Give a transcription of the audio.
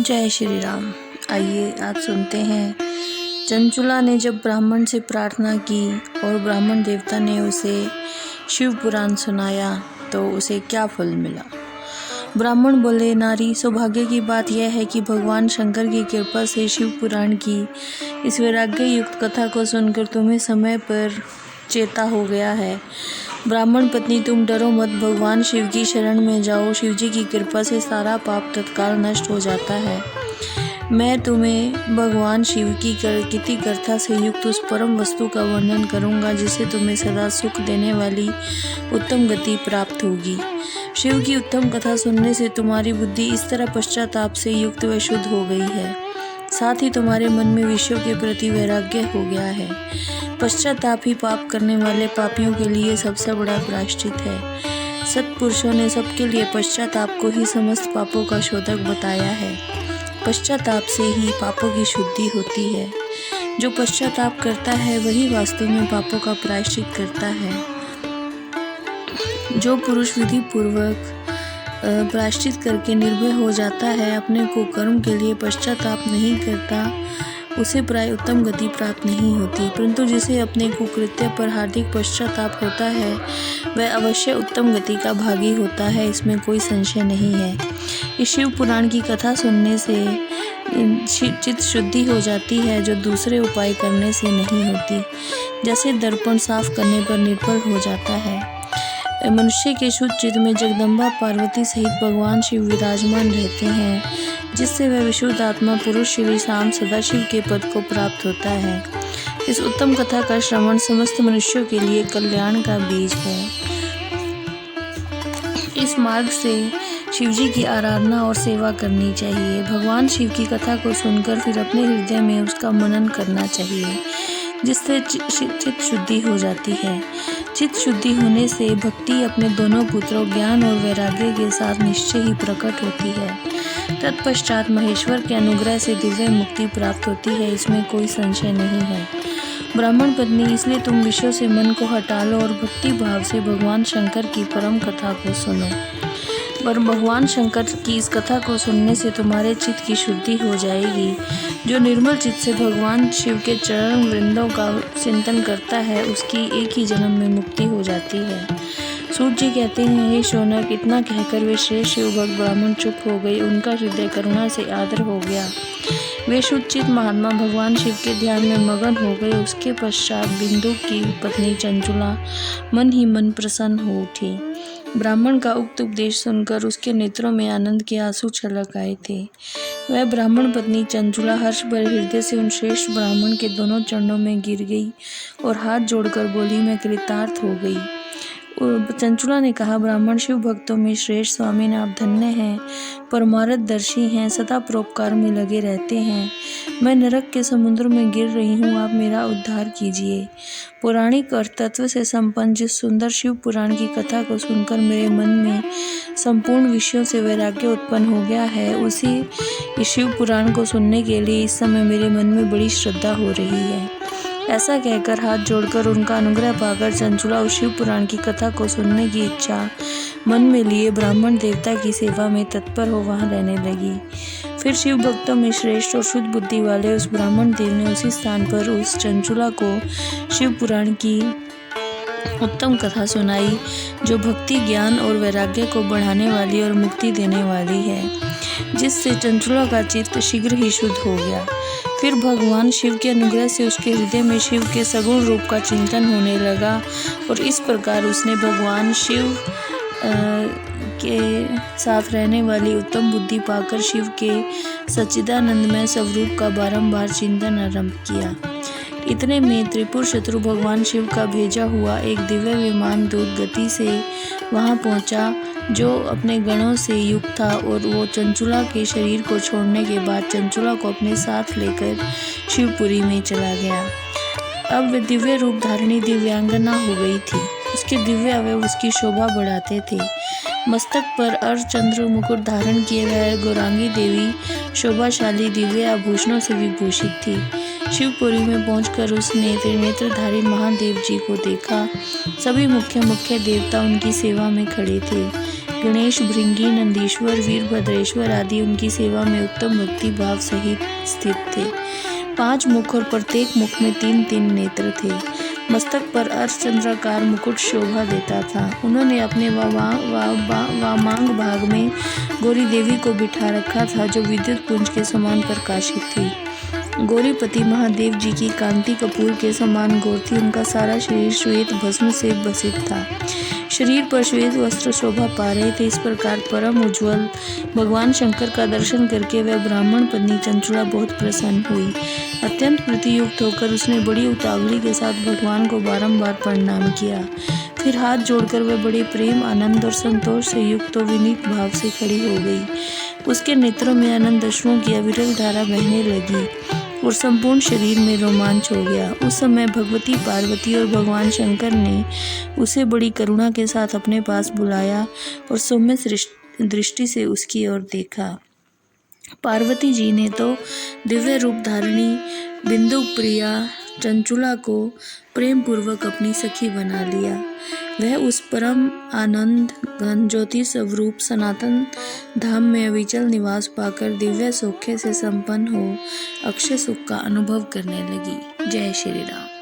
जय श्री राम। आइए आज सुनते हैं, चंचुला ने जब ब्राह्मण से प्रार्थना की और ब्राह्मण देवता ने उसे शिव पुराण सुनाया तो उसे क्या फल मिला। ब्राह्मण बोले, नारी, सौभाग्य की बात यह है कि भगवान शंकर की कृपा से शिव पुराण की इस वैराग्य युक्त कथा को सुनकर तुम्हें समय पर चेता हो गया है। ब्राह्मण पत्नी, तुम डरो मत, भगवान शिव की शरण में जाओ। शिव जी की कृपा से सारा पाप तत्काल नष्ट हो जाता है। मैं तुम्हें भगवान शिव की कीर्ति कथा से युक्त उस परम वस्तु का वर्णन करूंगा जिसे तुम्हें सदा सुख देने वाली उत्तम गति प्राप्त होगी। शिव की उत्तम कथा सुनने से तुम्हारी बुद्धि इस तरह पश्चाताप से युक्त व शुद्ध हो गई है, साथ ही तुम्हारे मन में विषयों के प्रति वैराग्य हो गया है। पश्चाताप ही पाप करने वाले पापियों के लिए सबसे बड़ा प्रायश्चित है। सत्पुरुषों ने सबके लिए पश्चाताप को ही समस्त पापों का शोधक बताया है। पश्चाताप से ही पापों की शुद्धि होती है। जो पश्चाताप करता है वही वास्तव में पापों का प्रायश्चित करता है। जो पुरुष विधि पूर्वक प्रायश्चित करके निर्भय हो जाता है, अपने को कर्म के लिए पश्चाताप नहीं करता, उसे प्राय उत्तम गति प्राप्त नहीं होती। परंतु जिसे अपने कुकृत्य पर हार्दिक पश्चाताप होता है वह अवश्य उत्तम गति का भागी होता है, इसमें कोई संशय नहीं है। इस शिव पुराण की कथा सुनने से चित्त शुद्धि हो जाती है, जो दूसरे उपाय करने से नहीं होती। जैसे दर्पण साफ करने पर निर्मल हो जाता है, मनुष्य के शुद्ध चित्त में जगदम्बा पार्वती सहित भगवान शिव विराजमान रहते हैं, जिससे वह विशुद्ध आत्मा पुरुष श्री शाम सदाशिव के पद को प्राप्त होता है। इस उत्तम कथा का श्रवण समस्त मनुष्यों के लिए कल्याण का बीज है। इस मार्ग से शिव जी की आराधना और सेवा करनी चाहिए। भगवान शिव की कथा को सुनकर फिर अपने हृदय में उसका मनन करना चाहिए, जिससे चित्त शुद्धि हो जाती है। चित्त शुद्धि होने से भक्ति अपने दोनों पुत्रों ज्ञान और वैराग्य के साथ निश्चय ही प्रकट होती है। तत्पश्चात महेश्वर के अनुग्रह से दिव्य मुक्ति प्राप्त होती है, इसमें कोई संशय नहीं है। ब्राह्मण पत्नी, इसलिए तुम विषयों से मन को हटा लो और भक्ति भाव से भगवान शंकर की परम कथा को सुनो। पर भगवान शंकर की इस कथा को सुनने से तुम्हारे चित्त की शुद्धि हो जाएगी। जो निर्मल चित्त से भगवान शिव के चरण वृंदों का चिंतन करता है, उसकी एक ही जन्म में मुक्ति हो जाती है। सूत जी कहते हैं, हे शौनक, इतना कहकर वे श्रेष्ठ शिव भक्त ब्राह्मण चुप हो गए। उनका हृदय करुणा से आर्द्र हो गया। वे शुद्धचित महात्मा भगवान शिव के ध्यान में मगन हो गए। उसके पश्चात बिंदु की पत्नी चंचुला मन ही मन प्रसन्न हो उठी। ब्राह्मण का उक्त उपदेश सुनकर उसके नेत्रों में आनंद के आंसू छलक आए थे। वह ब्राह्मण पत्नी चंचुला हर्ष भरे हृदय से उन श्रेष्ठ ब्राह्मण के दोनों चरणों में गिर गई और हाथ जोड़कर बोली, मैं कृतार्थ हो गई। चंचुला ने कहा, ब्राह्मण शिव भक्तों में श्रेष्ठ स्वामी ने आप धन्य हैं, परमार्थदर्शी हैं, सदा परोपकार में लगे रहते हैं। मैं नरक के समुद्र में गिर रही हूँ, आप मेरा उद्धार कीजिए। पौराणिक और तत्व से संपन्न जिस सुंदर शिव पुराण की कथा को सुनकर मेरे मन में संपूर्ण विषयों से वैराग्य उत्पन्न हो गया है, उसी शिव पुराण को सुनने के लिए इस समय मेरे मन में बड़ी श्रद्धा हो रही है। ऐसा कहकर हाथ जोड़कर उनका अनुग्रह पाकर चंचुला उस शिव पुराण की कथा को सुनने की इच्छा मन में लिए ब्राह्मण देवता की सेवा में तत्पर हो वहां रहने लगी। फिर शिव भक्तों में श्रेष्ठ और शुद्ध बुद्धि वाले उस ब्राह्मण देव ने उसी स्थान पर उस चंचुला को शिव पुराण की उत्तम कथा सुनाई, जो भक्ति, ज्ञान और वैराग्य को बढ़ाने वाली और मुक्ति देने वाली है, जिससे चंचुला का चित्त शीघ्र ही शुद्ध हो गया। फिर भगवान शिव के अनुग्रह से उसके हृदय में शिव के सगुण रूप का चिंतन होने लगा और इस प्रकार उसने भगवान शिव के साथ रहने वाली उत्तम बुद्धि पाकर शिव के सच्चिदानंदमय स्वरूप का बारंबार चिंतन आरंभ किया। इतने में त्रिपुर शत्रु भगवान शिव का भेजा हुआ एक दिव्य विमान दूत गति से वहां पहुंचा, जो अपने गणों से युक्त था, और वो चंचुला के शरीर को छोड़ने के बाद चंचुला को अपने साथ लेकर शिवपुरी में चला गया। अब वह दिव्य रूप धारिणी दिव्यांगना हो गई थी। उसके दिव्य अवयव उसकी शोभा बढ़ाते थे। मस्तक पर अर्धचंद्र मुकुट धारण किए वह गौरांगी देवी शोभाशाली दिव्य आभूषणों से विभूषित थी। शिवपुरी में पहुंचकर उसने त्रिनेत्रधारी महादेव जी को देखा। सभी मुख्य देवता उनकी सेवा में खड़े थे। गणेश, भृंगी, नंदीश्वर, वीरभद्रेश्वर आदि उनकी सेवा में उत्तम भक्ति भाव सहित स्थित थे। 5 मुख और प्रत्येक मुख में 3-3 नेत्र थे। मस्तक पर अर्धचंद्राकार मुकुट शोभा देता था। उन्होंने अपने वामांग भाग में गौरी देवी को बिठा रखा था, जो विद्युत पुंज के समान प्रकाशित थी। गौरीपति महादेव जी की कांति कपूर के समान गौर थी। उनका सारा शरीर श्वेत भस्म से भसित था। शरीर पर श्वेत वस्त्र शोभा पा रहे थे। इस प्रकार परम उज्ज्वल भगवान शंकर का दर्शन करके वह ब्राह्मण पत्नी चंचुला बहुत प्रसन्न हुई। अत्यंत प्रीतियुक्त होकर उसने बड़ी उतावली के साथ भगवान को बारंबार प्रणाम किया। फिर हाथ जोड़कर वह बड़े प्रेम, आनंद और संतोष से युक्त और विनीत भाव से खड़ी हो गई। उसके नेत्रों में आनंद अश्रुओं की अविरल धारा बहने लगी और संपूर्ण शरीर में रोमांच हो गया। उस समय भगवती पार्वती और भगवान शंकर ने उसे बड़ी करुणा के साथ अपने पास बुलाया और सौम्य दृष्टि से उसकी ओर देखा। पार्वती जी ने तो दिव्य रूप धारणी बिंदु प्रिया चंचुला को प्रेम पूर्वक अपनी सखी बना लिया। वह उस परम आनंद घन ज्योति स्वरूप सनातन धाम में अविचल निवास पाकर दिव्य सौख्य से संपन्न हो अक्षय सुख का अनुभव करने लगी। जय श्री राम।